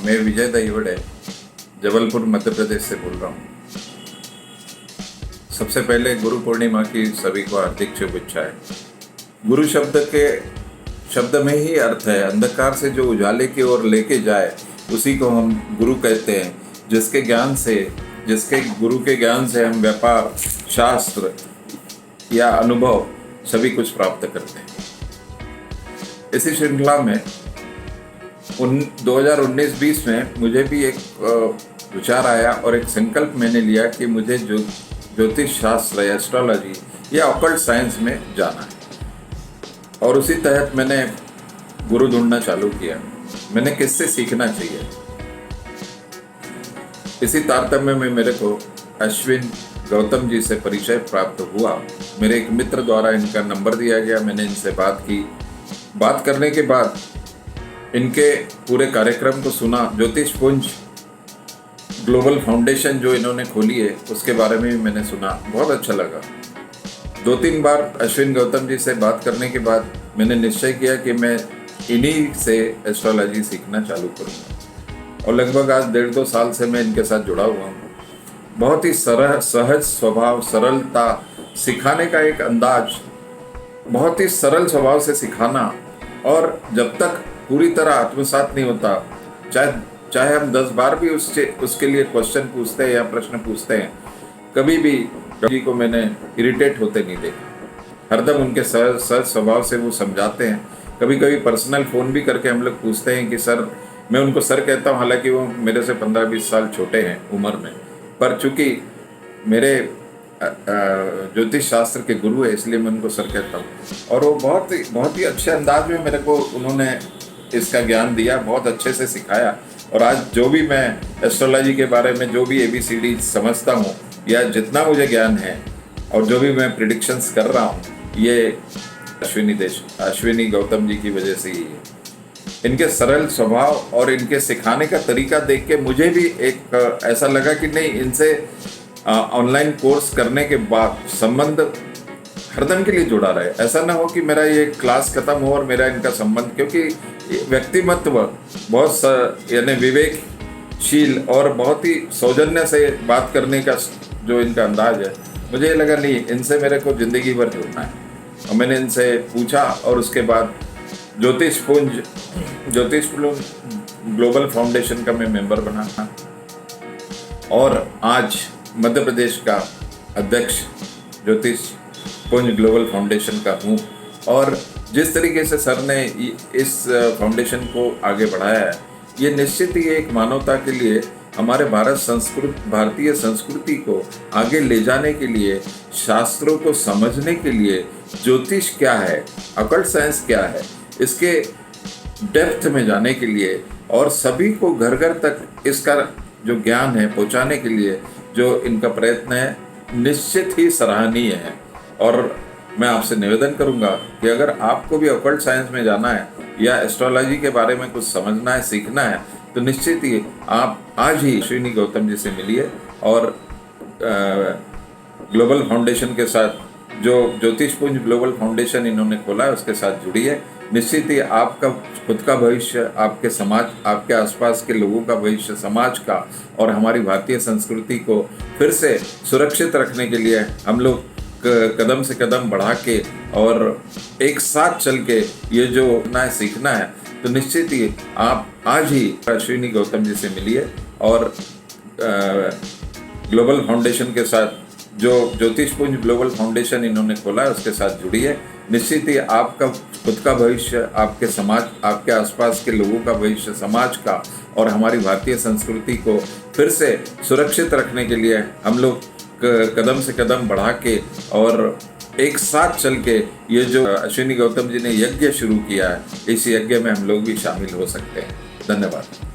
मैं विजय दैवड़े जबलपुर मध्य प्रदेश से बोल रहा हूँ। सबसे पहले गुरु पूर्णिमा की सभी को हार्दिक शुभेच्छाएं। गुरु शब्द में ही अर्थ है, अंधकार से जो उजाले की ओर लेके जाए उसी को हम गुरु कहते हैं। जिसके गुरु के ज्ञान से हम व्यापार, शास्त्र या अनुभव सभी कुछ प्राप्त करते हैं। इसी श्रृंखला में 2019-20 में मुझे भी एक विचार आया और एक संकल्प मैंने लिया कि मुझे ज्योतिष शास्त्र या एस्ट्रोलॉजी या ऑकल्ट साइंस में जाना है, और उसी तहत मैंने गुरु ढूंढना चालू किया। मैंने किससे सीखना चाहिए, इसी तारतम्य में मेरे को अश्विन गौतम जी से परिचय प्राप्त हुआ। मेरे एक मित्र द्वारा इनका नंबर दिया गया, मैंने इनसे बात की। बात करने के बाद इनके पूरे कार्यक्रम को सुना। ज्योतिष पुंज ग्लोबल फाउंडेशन जो इन्होंने खोली है उसके बारे में भी मैंने सुना, बहुत अच्छा लगा। 2-3 बार अश्विन गौतम जी से बात करने के बाद मैंने निश्चय किया कि मैं इन्हीं से एस्ट्रोलॉजी सीखना चालू करूँगा, और लगभग आज 1.5-2 साल से मैं इनके साथ जुड़ा हुआ हूँ। बहुत ही सहज स्वभाव, सरलता, सिखाने का एक अंदाज, बहुत ही सरल स्वभाव से सिखाना, और जब तक पूरी तरह आत्मसात नहीं होता, चाहे हम 10 बार भी उसके लिए क्वेश्चन पूछते हैं या प्रश्न पूछते हैं, कभी भी जी को मैंने इरिटेट होते नहीं देखा। हरदम उनके सहज स्वभाव से वो समझाते हैं। कभी कभी पर्सनल फ़ोन भी करके हम लोग पूछते हैं कि सर, मैं उनको सर कहता हूँ, हालांकि वो मेरे से 15-20 साल छोटे हैं उम्र में, पर चूँकि मेरे ज्योतिष शास्त्र के गुरु है इसलिए मैं उनको सर कहता हूँ। और वो बहुत ही अच्छे अंदाज में मेरे को उन्होंने इसका ज्ञान दिया, बहुत अच्छे से सिखाया। और आज जो भी मैं एस्ट्रोलॉजी के बारे में जो भी ABCD समझता हूँ या जितना मुझे ज्ञान है और जो भी मैं प्रिडिक्शंस कर रहा हूँ, ये अश्विनी गौतम जी की वजह से ही है। इनके सरल स्वभाव और इनके सिखाने का तरीका देख के मुझे भी एक ऐसा लगा कि नहीं, इनसे ऑनलाइन कोर्स करने के बाद संबंध हरदम के लिए जुड़ा रहे। ऐसा ना हो कि मेरा ये क्लास खत्म हो और मेरा इनका संबंध, क्योंकि व्यक्तिमत्व बहुत यानी विवेकशील और बहुत ही सौजन्य से बात करने का जो इनका अंदाज है, मुझे ये लगा नहीं, इनसे मेरे को ज़िंदगी भर जुड़ना है। और मैंने इनसे पूछा और उसके बाद ज्योतिष पुंज ग्लोबल फाउंडेशन का मैं मेंबर बना था, और आज मध्य प्रदेश का अध्यक्ष ज्योतिष पुंज ग्लोबल फाउंडेशन का हूँ। और जिस तरीके से सर ने इस फाउंडेशन को आगे बढ़ाया है, ये निश्चित ही एक मानवता के लिए, हमारे भारतीय संस्कृति को आगे ले जाने के लिए, शास्त्रों को समझने के लिए, ज्योतिष क्या है, ऑकल्ट साइंस क्या है, इसके डेप्थ में जाने के लिए, और सभी को घर घर तक इसका जो ज्ञान है पहुंचाने के लिए जो इनका प्रयत्न है, निश्चित ही सराहनीय है। और मैं आपसे निवेदन करूंगा कि अगर आपको भी ऑकल्ट साइंस में जाना है या एस्ट्रोलॉजी के बारे में कुछ समझना है, सीखना है, तो निश्चित ही आप आज ही अश्विनी गौतम जी से मिलिए, और ग्लोबल फाउंडेशन के साथ, जो ज्योतिष पुंज ग्लोबल फाउंडेशन इन्होंने खोला है, उसके साथ जुड़िए। निश्चित ही आपका खुद का भविष्य, आपके समाज, आपके आसपास के लोगों का भविष्य, समाज का और हमारी भारतीय संस्कृति को फिर से सुरक्षित रखने के लिए हम लोग कदम से कदम बढ़ा के और एक साथ चल के ये जो नया सीखना है, तो निश्चित ही आप आज ही अश्विनी गौतम जी से मिलिए, और ग्लोबल फाउंडेशन के साथ, जो ज्योतिष पुंज ग्लोबल फाउंडेशन इन्होंने खोला है, उसके साथ जुड़िए। निश्चित ही आपका खुद का भविष्य, आपके समाज, आपके आसपास के लोगों का भविष्य, समाज का और हमारी भारतीय संस्कृति को फिर से सुरक्षित रखने के लिए हम लोग कदम से कदम बढ़ा के और एक साथ चल के ये जो अश्विनी गौतम जी ने यज्ञ शुरू किया है, इस यज्ञ में हम लोग भी शामिल हो सकते हैं। धन्यवाद।